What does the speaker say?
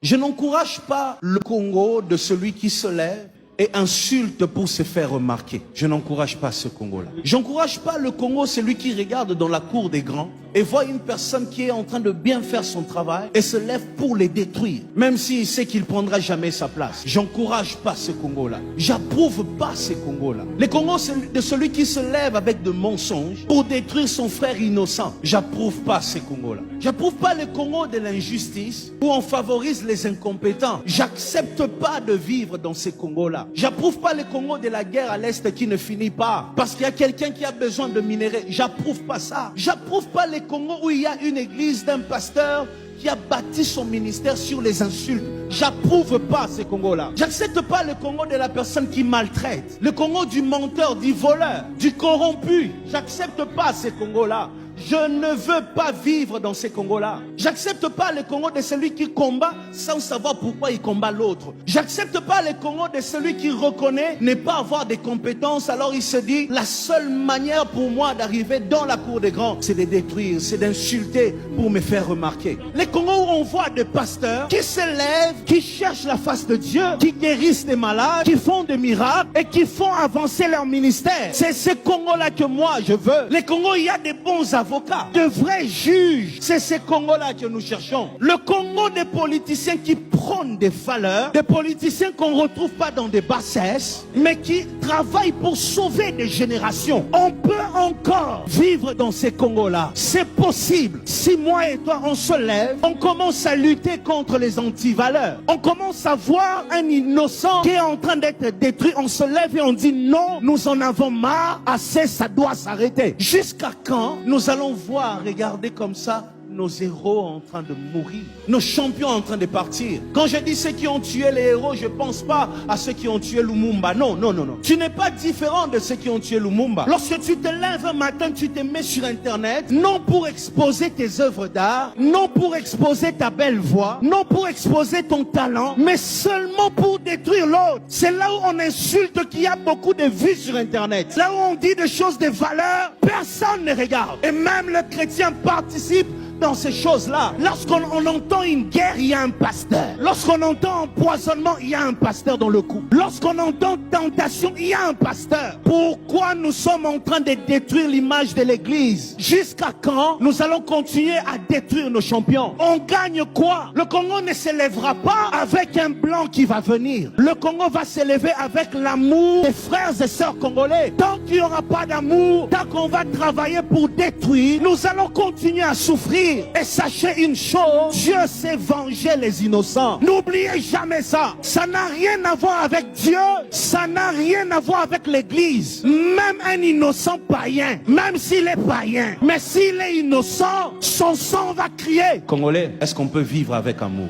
Je n'encourage pas le Congo de celui qui se lève et insulte pour se faire remarquer. Je n'encourage pas ce Congo-là. J'encourage pas le Congo, celui qui regarde dans la cour des grands et voit une personne qui est en train de bien faire son travail et se lève pour les détruire, même s'il sait qu'il prendra jamais sa place. J'encourage pas ce Congo-là. J'approuve pas ce Congo-là. Le Congo, c'est de celui qui se lève avec de mensonges pour détruire son frère innocent. J'approuve pas ce Congo-là. J'approuve pas le Congo de l'injustice où on favorise les incompétents. J'accepte pas de vivre dans ce Congo-là. J'approuve pas le Congo de la guerre à l'Est qui ne finit pas parce qu'il y a quelqu'un qui a besoin de minerais. J'approuve pas ça. J'approuve pas le Congo où il y a une église d'un pasteur qui a bâti son ministère sur les insultes. J'approuve pas ce Congo-là. J'accepte pas le Congo de la personne qui maltraite. Le Congo du menteur, du voleur, du corrompu. J'accepte pas ce Congo-là. Je ne veux pas vivre dans ces Congos-là. J'accepte pas le Congo de celui qui combat sans savoir pourquoi il combat l'autre. J'accepte pas le Congo de celui qui reconnaît ne pas avoir des compétences. Alors il se dit, la seule manière pour moi d'arriver dans la cour des grands, c'est de détruire, c'est d'insulter pour me faire remarquer. Les Congos où on voit des pasteurs qui se lèvent, qui cherchent la face de Dieu, qui guérissent des malades, qui font des miracles et qui font avancer leur ministère. C'est ce Congo-là que moi je veux. Les Congos, il y a des bons avocats, de vrais juges. C'est ce Congo-là que nous cherchons. Le Congo des politiciens qui prônent des valeurs, des politiciens qu'on ne retrouve pas dans des bassesses, mais qui travaillent pour sauver des générations. On peut encore vivre dans ces Congos-là. C'est possible. Si moi et toi, on se lève, on commence à lutter contre les antivaleurs. On commence à voir un innocent qui est en train d'être détruit. On se lève et on dit non, nous en avons marre, assez, ça doit s'arrêter. Jusqu'à quand nous allons voir, regarder comme ça, nos héros en train de mourir, nos champions en train de partir. Quand je dis ceux qui ont tué les héros, je ne pense pas à ceux qui ont tué Lumumba. Non, non, non, non. Tu n'es pas différent de ceux qui ont tué Lumumba. Lorsque tu te lèves un matin, tu te mets sur Internet, non pour exposer tes œuvres d'art, non pour exposer ta belle voix, non pour exposer ton talent, mais seulement pour détruire l'autre. C'est là où on insulte qu'il y a beaucoup de vues sur Internet. Là où on dit des choses de valeur, personne ne regarde. Et même le chrétien participe dans ces choses-là. Lorsqu'on entend une guerre, il y a un pasteur. Lorsqu'on entend empoisonnement, il y a un pasteur dans le coup. Lorsqu'on entend tentation, il y a un pasteur. Pourquoi nous sommes en train de détruire l'image de l'église? Jusqu'à quand nous allons continuer à détruire nos champions? On gagne quoi? Le Congo ne se lèvera pas avec un blanc qui va venir. Le Congo va se lever avec l'amour des frères et sœurs congolais. Tant qu'il n'y aura pas d'amour, tant qu'on va travailler pour détruire, nous allons continuer à souffrir. Et sachez une chose, Dieu sait venger les innocents. N'oubliez jamais ça. Ça n'a rien à voir avec Dieu. Ça n'a rien à voir avec l'église. Même un innocent païen, même s'il est païen, mais s'il est innocent, son sang va crier. Congolais, est-ce qu'on peut vivre avec amour?